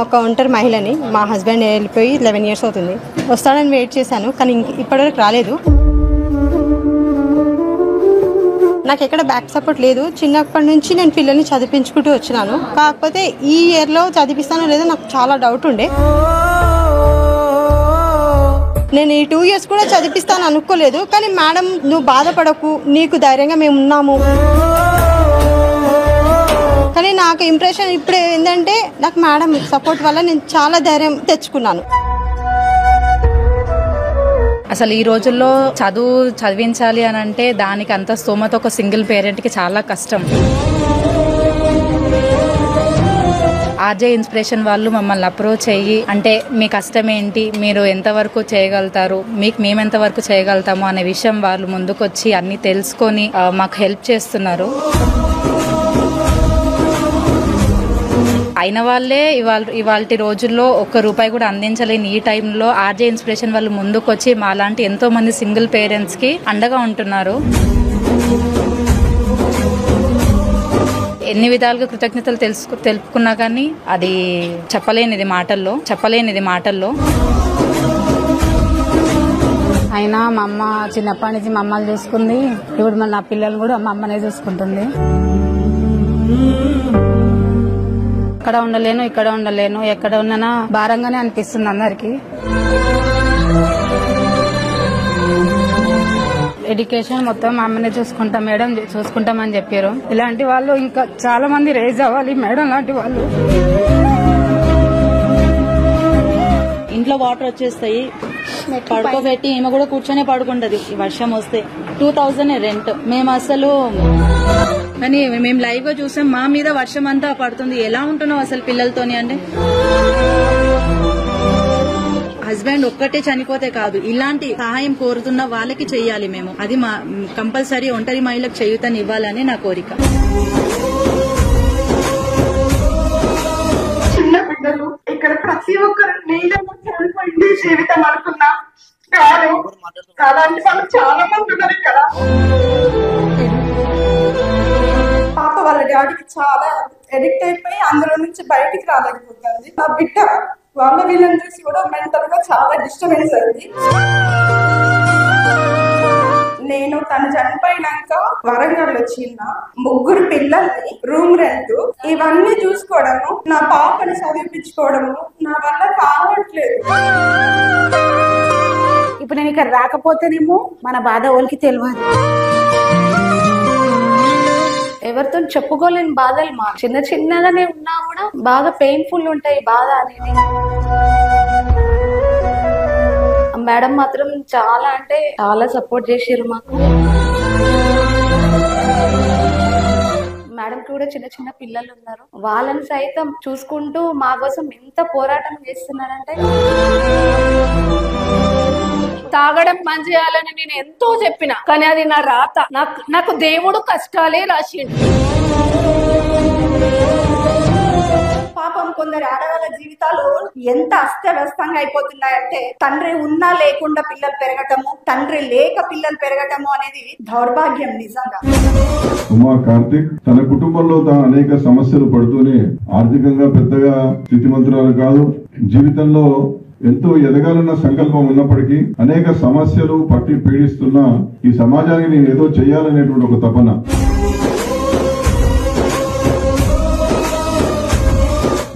ఒక ఒంటరి మహిళని. మా హస్బెండ్ వెళ్ళిపోయి 11 years అవుతుంది. వస్తాడని వెయిట్ చేశాను, కానీ ఇప్పటివరకు రాలేదు. నాకు ఎక్కడ బ్యాక్ సపోర్ట్ లేదు. చిన్నప్పటి నుంచి నేను పిల్లల్ని చదివించుకుంటూ వచ్చినాను. కాకపోతే ఈ ఇయర్లో చదివిస్తానో లేదో నాకు చాలా డౌట్ ఉండే. నేను ఈ 2 years కూడా చదివిస్తాను అనుకోలేదు. కానీ మేడం, నువ్వు బాధపడకు, నీకు ధైర్యంగా మేము ఉన్నాము. కానీ నాకు ఇంప్రెషన్ ఇప్పుడు ఏంటంటే, నాకు మేడం సపోర్ట్ వల్ల నేను చాలా ధైర్యం తెచ్చుకున్నాను. అసలు ఈ రోజుల్లో చదివించాలి అని అంటే దానికి అంత స్తోమత ఒక సింగిల్ పేరెంట్కి చాలా కష్టం. ఆర్జే ఇన్స్పిరేషన్ వాళ్ళు మమ్మల్ని అప్రోచ్ అయ్యి, అంటే మీ కష్టం ఏంటి, మీరు ఎంతవరకు చేయగలుగుతారు, మీకు మేము ఎంతవరకు చేయగలుగుతాము అనే విషయం వాళ్ళు ముందుకొచ్చి అన్ని తెలుసుకొని మాకు హెల్ప్ చేస్తున్నారు. అయిన వాళ్ళే ఇవాళ రోజుల్లో ₹1 కూడా అందించలేని ఈ టైంలో ఆర్జే ఇన్స్పిరేషన్ వాళ్ళు ముందుకొచ్చి మాలాంటి ఎంతో మంది సింగిల్ పేరెంట్స్కి అండగా ఉంటున్నారు. ఎన్ని విధాలుగా కృతజ్ఞతలు తెలుపుకున్నా కానీ అది చెప్పలేనిది మాటల్లో. అయినా మా అమ్మ చిన్నప్పటి నుంచి మమ్మల్ని చూసుకుంది. ఇప్పుడు నా పిల్లలు కూడా మా అమ్మనే చూసుకుంటుంది. అక్కడ ఉండలేను, ఇక్కడ ఉండలేను, ఎక్కడ ఉన్నానా భారంగానే అనిపిస్తుంది అందరికి. ఎడ్యుకేషన్ మొత్తం అమ్మనే చూసుకుంటాం మేడం, చూసుకుంటామని చెప్పారు. ఇలాంటి వాళ్ళు ఇంకా చాలా మంది రేజ్ అవ్వాలి మేడం లాంటి వాళ్ళు. ఇంట్లో వాటర్ వచ్చేస్తాయి, పడుకోబెట్టి ఈమె కూడా కూర్చొని పడుకుంటది. వర్షం వస్తే 2000 రెంట్. మేము అసలు కానీ మేము లైవ్ గా చూసాం, మా మీద వర్షం అంతా పడుతుంది. ఎలా ఉంటున్నావు అసలు పిల్లలతోని అంటే, హస్బెండ్ ఒక్కటే చనిపోతే కాదు, ఇలాంటి సహాయం కోరుతున్న వాళ్ళకి చెయ్యాలి మేము. అది మా కంపల్సరీ ఒంటరి మహిళకు చేయూతని ఇవ్వాలని నా కోరిక. చిన్న బిడ్డలు ఇక్కడ ప్రతి ఒక్కరు నీళ్ళలో చనిపోయింది జీవితం అనుకున్నా కాదు. అలాంటి వాళ్ళు చాలా మంది ఉన్నారు ఇక్కడ. పాప వాళ్ళ డాడీకి చాలా ఎడిక్ట్ అయిపోయి అందులో నుంచి బయటికి రాలేకపోతుంది. ఆ బిడ్డ వాళ్ళ వీళ్ళని చూసి కూడా మెంటల్ గా చాలా డిస్టర్బెన్స్ అయింది. నేను తను చనిపోయినాక వరంగల్ వచ్చిన 3 పిల్లల్ని, రూమ్ రెంట్, ఇవన్నీ చూసుకోవడము, నా పాపని చదివించుకోవడము నా వల్ల కావట్లేదు. ఇప్పుడు నేను ఇక్కడ రాకపోతేనేమో మన బాధ వాళ్ళకి తెలియదు. ఎవరితో చెప్పుకోలేని బాధలు మా చిన్నగానే ఉన్నా కూడా బాగా పెయిన్ఫుల్ ఉంటాయి బాధ అనేది. మేడం మాత్రం చాలా అంటే చాలా సపోర్ట్ చేసారు మాకు. మేడం కూడా చిన్న పిల్లలు ఉన్నారు, వాళ్ళని సైతం చూసుకుంటూ మా కోసం ఎంత పోరాటం చేస్తున్నారంటే. తాగడం బంద్ చేయాలని నేను ఎంతో చెప్పిన, కానీ అది నా రాత. నాకు దేవుడు కష్టాలే రాసిండు. పాపం కొందరు ఆడవాళ్ళ జీవితాలు ఎంత అస్తవ్యస్తంగా అయిపోతున్నాయంటే, తండ్రి ఉన్నా లేకుండా పిల్లలు పెరగటము, తండ్రి లేక పిల్లలు పెరగటము అనేది దౌర్భాగ్యం నిజంగా. ఉమా కార్తిక్ తన కుటుంబంలో తాను అనేక సమస్యలు పడుతూనే ఆర్థికంగా పెద్దగా స్థితిమంతురాలు కాదు. జీవితంలో ఎంతో ఎదగాలన్న సంకల్పం ఉన్నప్పటికీ అనేక సమస్యలు పట్టి పీడిస్తున్న ఈ సమాజానికి నేను ఏదో చేయాలనేటువంటి ఒక తపన.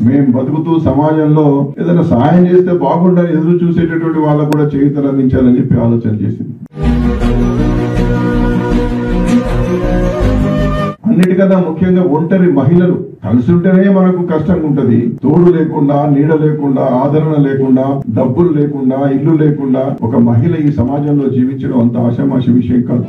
మేం బతుకుతూ సమాజంలో ఏదైనా సహాయం చేస్తే బాగుండని ఎదురు చూసేటటువంటి వాళ్ళకు కూడా చేయూతలు అందించాలని చెప్పి ఆలోచన చేసింది. అన్నిటికన్నా ముఖ్యంగా ఒంటరి మహిళలు కలిసి ఉంటేనే మనకు కష్టంగా ఉంటది. తోడు లేకుండా, నీడ లేకుండా, ఆదరణ లేకుండా, డబ్బులు లేకుండా, ఇల్లు లేకుండా ఒక మహిళ ఈ సమాజంలో జీవించడం అంత ఆషామాషి విషయం కాదు.